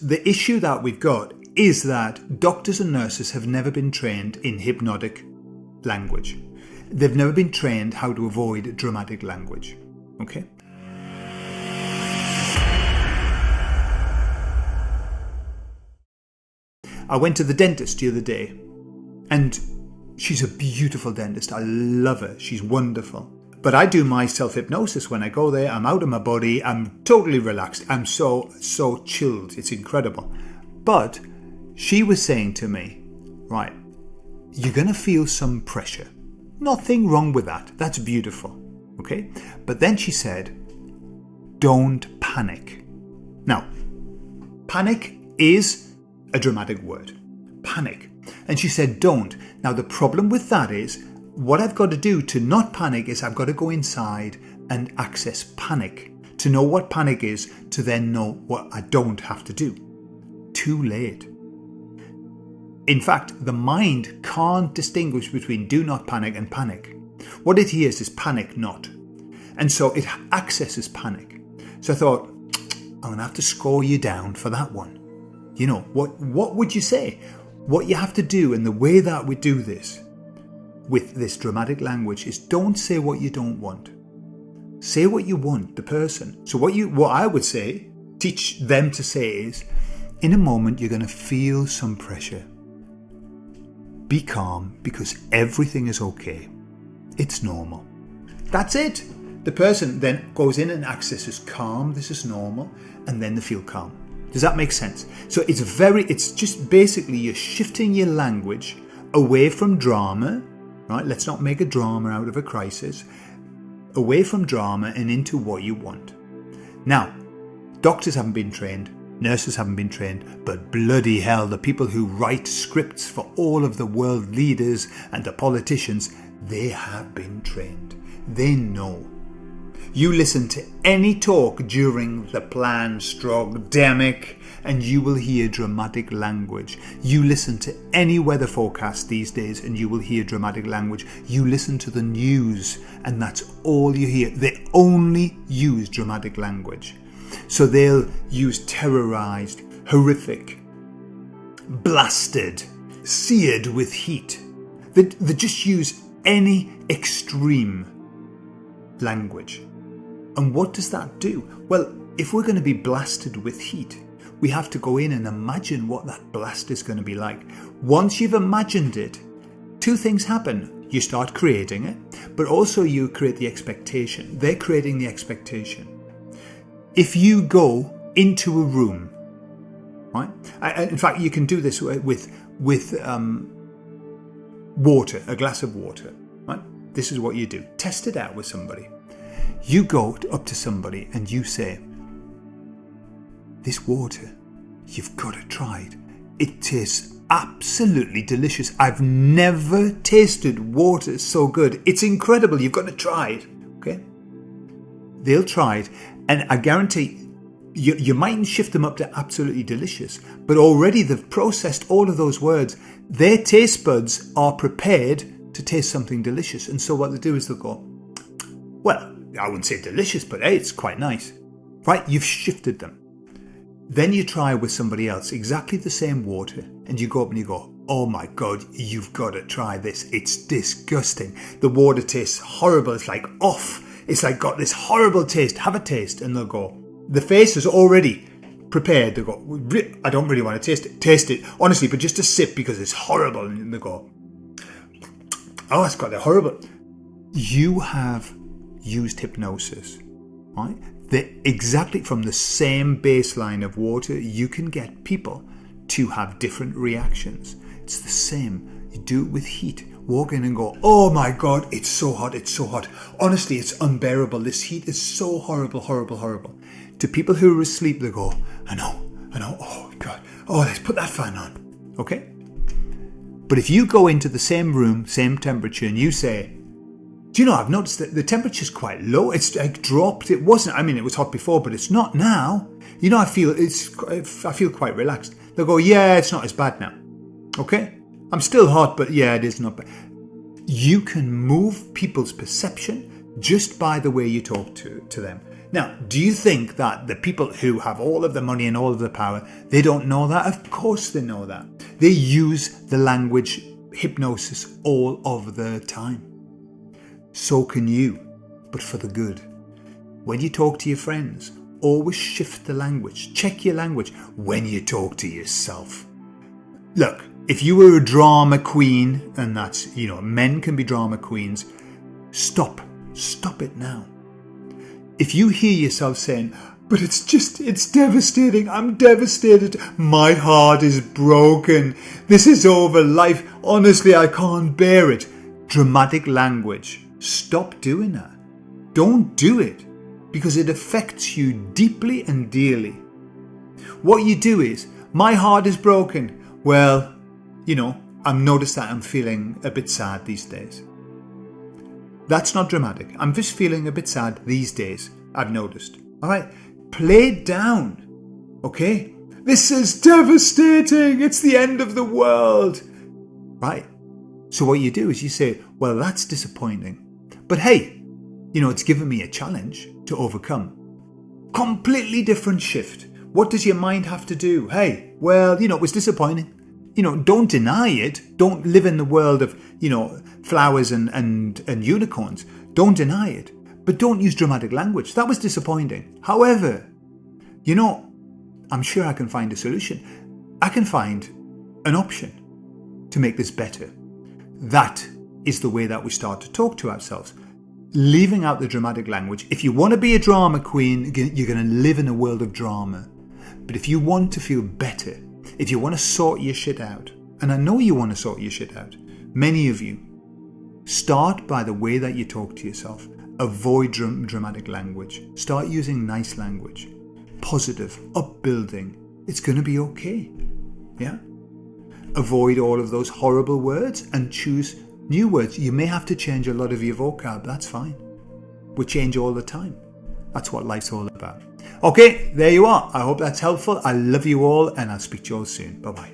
the issue that we've got is that doctors and nurses have never been trained in hypnotic language. They've never been trained how to avoid dramatic language. Okay? I went to the dentist the other day, and she's a beautiful dentist. I love her. She's wonderful. But I do my self-hypnosis when I go there. I'm out of my body. I'm totally relaxed. I'm so chilled. It's incredible. But she was saying to me, right, you're going to feel some pressure. Nothing wrong with that. That's beautiful. Okay? But then she said, don't panic. Now, panic is a dramatic word. Panic. And she said, don't. Now, the problem with that is, what I've got to do to not panic is I've got to go inside and access panic. To know what panic is, to then know what I don't have to do. Too late. In fact, the mind can't distinguish between do not panic and panic. What it hears is panic not. And so it accesses panic. So I thought, I'm going to have to score you down for that one. You know, what would you say? What you have to do, and the way that we do this with this dramatic language, is don't say what you don't want. Say what you want, the person. So what I would say, teach them to say is, in a moment you're going to feel some pressure. Be calm, because everything is okay. It's normal. That's it. The person then goes in and accesses calm, this is normal, and then they feel calm. Does that make sense? So it's just basically you're shifting your language away from drama, right? Let's not make a drama out of a crisis. Away from drama and into what you want. Now, doctors haven't been trained, nurses haven't been trained, but bloody hell, the people who write scripts for all of the world leaders and the politicians, they have been trained. They know. You listen to any talk during the pandemic and you will hear dramatic language. You listen to any weather forecast these days and you will hear dramatic language. You listen to the news and that's all you hear. They only use dramatic language. So they'll use terrorized, horrific, blasted, seared with heat. They just use any extreme language. And what does that do? Well, if we're going to be blasted with heat, we have to go in and imagine what that blast is going to be like. Once you've imagined it, two things happen. You start creating it, but also you create the expectation. They're creating the expectation. If you go into a room, right? In fact, you can do this with water, a glass of water, right? This is what you do. Test it out with somebody. You go up to somebody and you say, this water, you've got to try it. It tastes absolutely delicious. I've never tasted water so good. It's incredible. You've got to try it. Okay? They'll try it. And I guarantee you mightn't shift them up to absolutely delicious, but already they've processed all of those words. Their taste buds are prepared to taste something delicious. And so what they do is they'll go, well, I wouldn't say delicious, but hey, it's quite nice. Right? You've shifted them. Then you try with somebody else exactly the same water and you go up and you go, oh my God, you've got to try this. It's disgusting. The water tastes horrible. It's like off. It's like got this horrible taste. Have a taste. And they'll go, the face is already prepared. They'll go, I don't really want to taste it. Taste it. Honestly, but just a sip because it's horrible. And they'll go, oh, it's got that horrible. You have used hypnosis, right? Exactly from the same baseline of water, you can get people to have different reactions. It's the same. You do it with heat. Walk in and go, oh my God, it's so hot, it's so hot. Honestly, it's unbearable. This heat is so horrible, horrible, horrible. To people who are asleep, they go, I know, oh God, oh, let's put that fan on. Okay? But if you go into the same room, same temperature, and you say, do you know, I've noticed that the temperature's quite low. It's like dropped. It wasn't, it was hot before, but it's not now. You know, I feel quite relaxed. They'll go, yeah, it's not as bad now. Okay? I'm still hot, but yeah, it is not bad. You can move people's perception just by the way you talk to them. Now, do you think that the people who have all of the money and all of the power, they don't know that? Of course they know that. They use the language hypnosis all of the time. So can you, but for the good. When you talk to your friends, always shift the language. Check your language when you talk to yourself. Look, if you were a drama queen, and that's, men can be drama queens, stop it now. If you hear yourself saying, but it's devastating, I'm devastated, my heart is broken, this is over, life, honestly, I can't bear it. Dramatic language. Stop doing that. Don't do it, because it affects you deeply and dearly. What you do is, my heart is broken. Well, I've noticed that I'm feeling a bit sad these days. That's not dramatic. I'm just feeling a bit sad these days, I've noticed. All right, play it down, okay? This is devastating. It's the end of the world. Right. So what you do is you say, well, that's disappointing. But hey, it's given me a challenge to overcome. Completely different shift. What does your mind have to do? Hey, well, it was disappointing. Don't deny it. Don't live in the world of, flowers and unicorns. Don't deny it. But don't use dramatic language. That was disappointing. However, I'm sure I can find a solution. I can find an option to make this better. That is the way that we start to talk to ourselves. Leaving out the dramatic language. If you want to be a drama queen, you're going to live in a world of drama. But if you want to feel better, if you want to sort your shit out, and I know you want to sort your shit out, many of you, start by the way that you talk to yourself. Avoid dramatic language. Start using nice language. Positive, upbuilding. It's going to be okay. Yeah? Avoid all of those horrible words and choose new words. You may have to change a lot of your vocab. That's fine. We change all the time. That's what life's all about. Okay, there you are. I hope that's helpful. I love you all, and I'll speak to you all soon. Bye-bye.